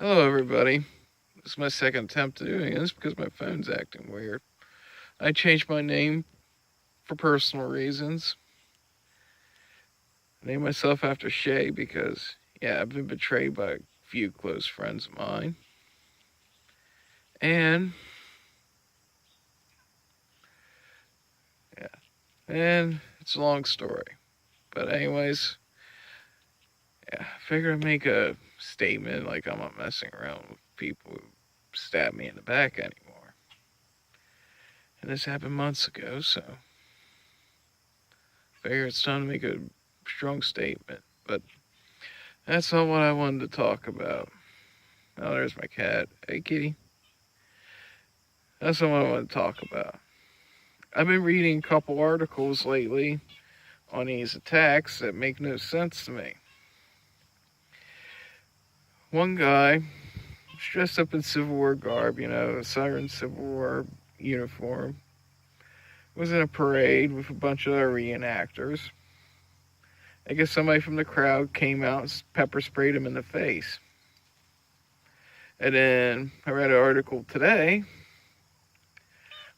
Hello, everybody. This is my second attempt at doing this because my phone's acting weird. I changed my name for personal reasons. I named myself after Shay because, yeah, I've been betrayed by a few close friends of mine. And, yeah, and it's a long story. But, anyways, yeah, I figured I'd make a statement like I'm not messing around with people who stab me in the back anymore. And this happened months ago, so I figure it's time to make a strong statement. But that's not what I wanted to talk about. Oh, there's my cat. Hey, kitty. That's not what I want to talk about. I've been reading a couple articles lately on these attacks that make no sense to me. One guy was dressed up in Civil War garb, a Siren Civil War uniform, was in a parade with a bunch of other reenactors. I guess somebody from the crowd came out and pepper sprayed him in the face. And then I read an article today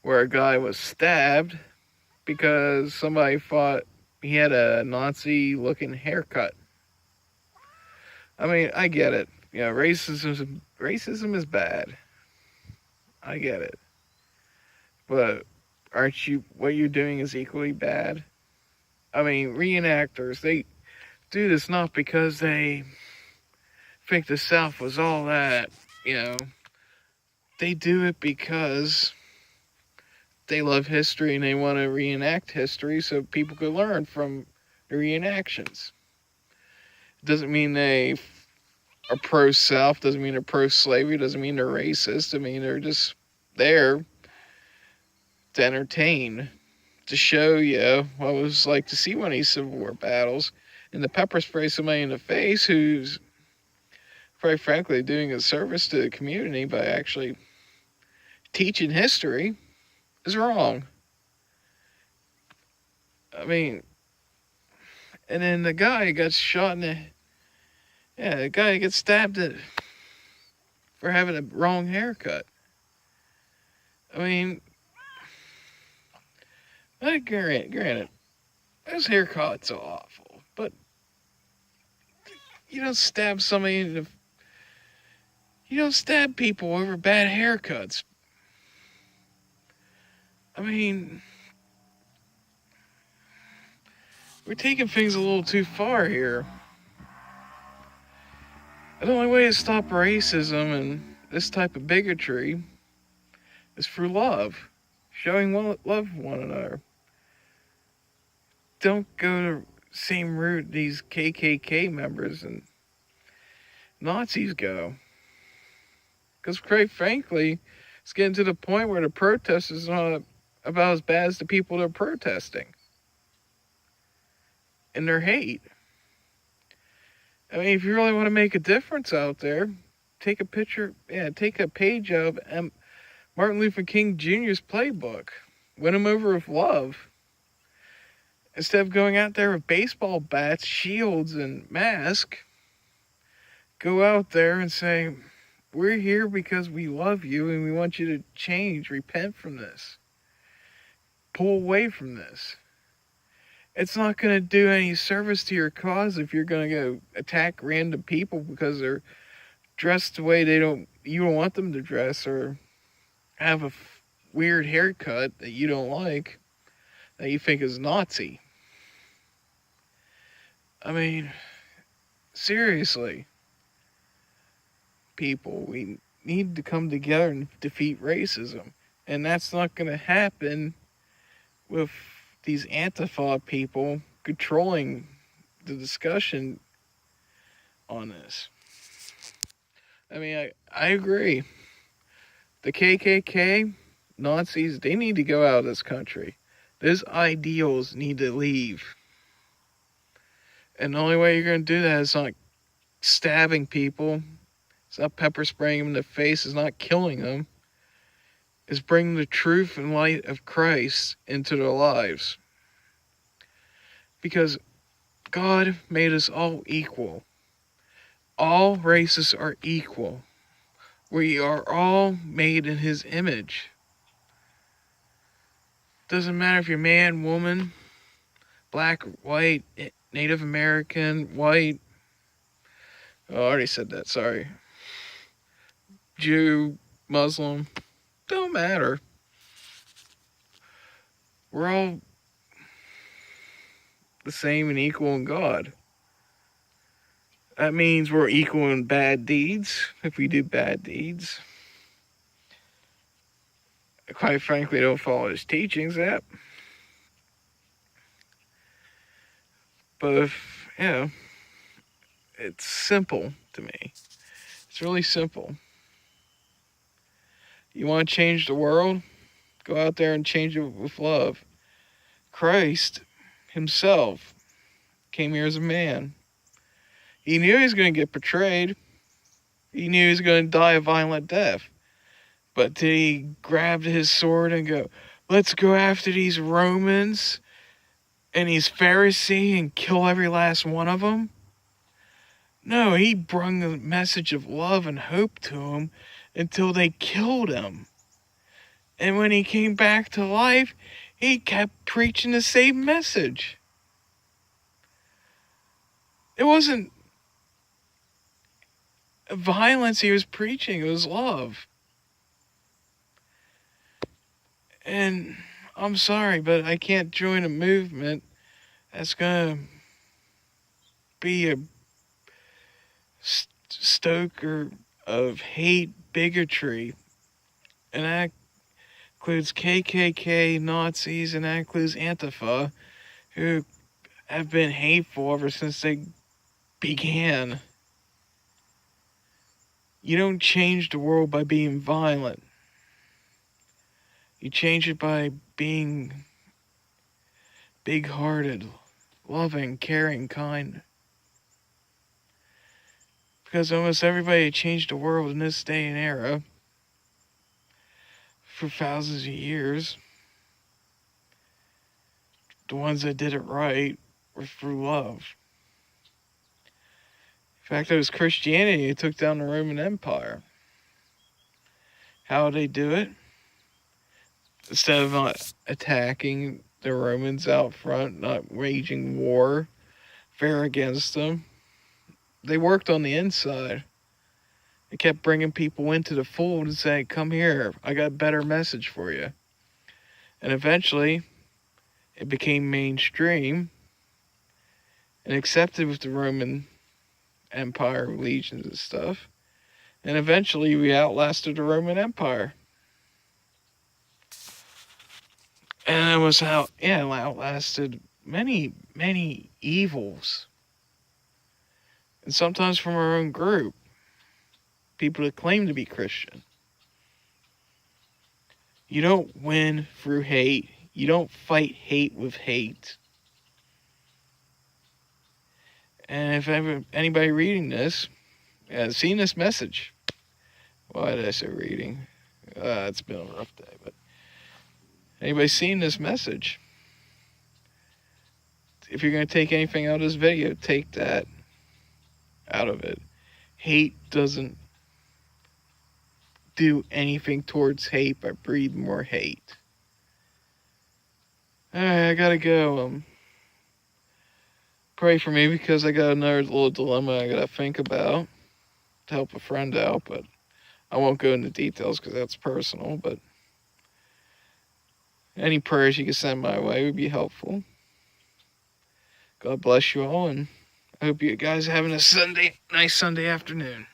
where a guy was stabbed because somebody thought he had a Nazi looking haircut. I mean, I get it. Racism is bad. I get it. But aren't you what you're doing is equally bad? I mean, reenactors, they do this not because they think the South was all that, They do it because they love history and they want to reenact history so people could learn from the reenactions. It doesn't mean they are pro-South, doesn't mean they're pro-slavery, doesn't mean they're racist. I mean, they're just there to entertain, to show you what it was like to see one of these Civil War battles, and to pepper spray somebody in the face who's, quite frankly, doing a service to the community by actually teaching history is wrong. I mean, and then the guy got shot in the guy gets stabbed for having a wrong haircut. I mean, granted, those haircuts are awful, but you don't stab somebody you don't stab people over bad haircuts. I mean, we're taking things a little too far here. The only way to stop racism and this type of bigotry is through love, showing love for one another. Don't go the same route these KKK members and Nazis go. Because, quite frankly, it's getting to the point where the protest is not about as bad as the people that are protesting and their hate. I mean, if you really want to make a difference out there, take a page of Martin Luther King Jr.'s playbook. Win them over with love. Instead of going out there with baseball bats, shields, and masks, go out there and say, we're here because we love you and we want you to change, repent from this, pull away from this. It's not going to do any service to your cause if you're going to go attack random people because they're dressed the way you don't want them to dress, or have a weird haircut that you don't like, that you think is Nazi. I mean, seriously, people, we need to come together and defeat racism. And that's not going to happen with these Antifa people controlling the discussion on this. I mean, I agree. The KKK, Nazis, they need to go out of this country. Those ideals need to leave. And the only way you're going to do that is not stabbing people. It's not pepper spraying them in the face. It's not killing them. It's bringing the truth and light of Christ into their lives. Because God made us all equal. All races are equal. We are all made in his image. Doesn't matter if you're man, woman, black, white, Native American, white. Oh, I already said that, sorry. Jew, Muslim. Don't matter. We're all the same and equal in God. That means we're equal in bad deeds if we do bad deeds. Quite frankly, don't follow his teachings, that. But if, it's simple to me. It's really simple. You want to change the world? Go out there and change it with love. Christ himself came here as a man. He knew he was going to get betrayed. He knew he was going to die a violent death. But did he grab his sword and go, let's go after these Romans and these Pharisees and kill every last one of them? No, he brought the message of love and hope to them until they killed him. And when he came back to life, he kept preaching the same message. It wasn't violence he was preaching, it was love. And I'm sorry, but I can't join a movement that's going to be a stoker of hate, bigotry. And that includes KKK, Nazis, and that includes Antifa, who have been hateful ever since they began. You don't change the world by being violent. You change it by being big-hearted, loving, caring, kind. Because almost everybody changed the world in this day and era for thousands of years. The ones that did it right were through love. In fact, it was Christianity that took down the Roman Empire. How did they do it? Instead of not attacking the Romans out front, not waging war fair against them, they worked on the inside. They kept bringing people into the fold and saying, come here, I got a better message for you. And eventually, it became mainstream and accepted with the Roman Empire, legions and stuff. And eventually, we outlasted the Roman Empire. And it was outlasted many, many evils. And sometimes from our own group. People that claim to be Christian. You don't win through hate. You don't fight hate with hate. And if anybody reading this has seen this message, why did I say reading? It's been a rough day, but anybody seen this message? If you're going to take anything out of this video, take that out of it. Hate doesn't do anything towards hate but breed more hate. Alright, I gotta go. Pray for me because I got another little dilemma I gotta think about to help a friend out, but I won't go into details because that's personal, but any prayers you can send my way would be helpful. God bless you all, and I hope you guys are having a nice Sunday afternoon.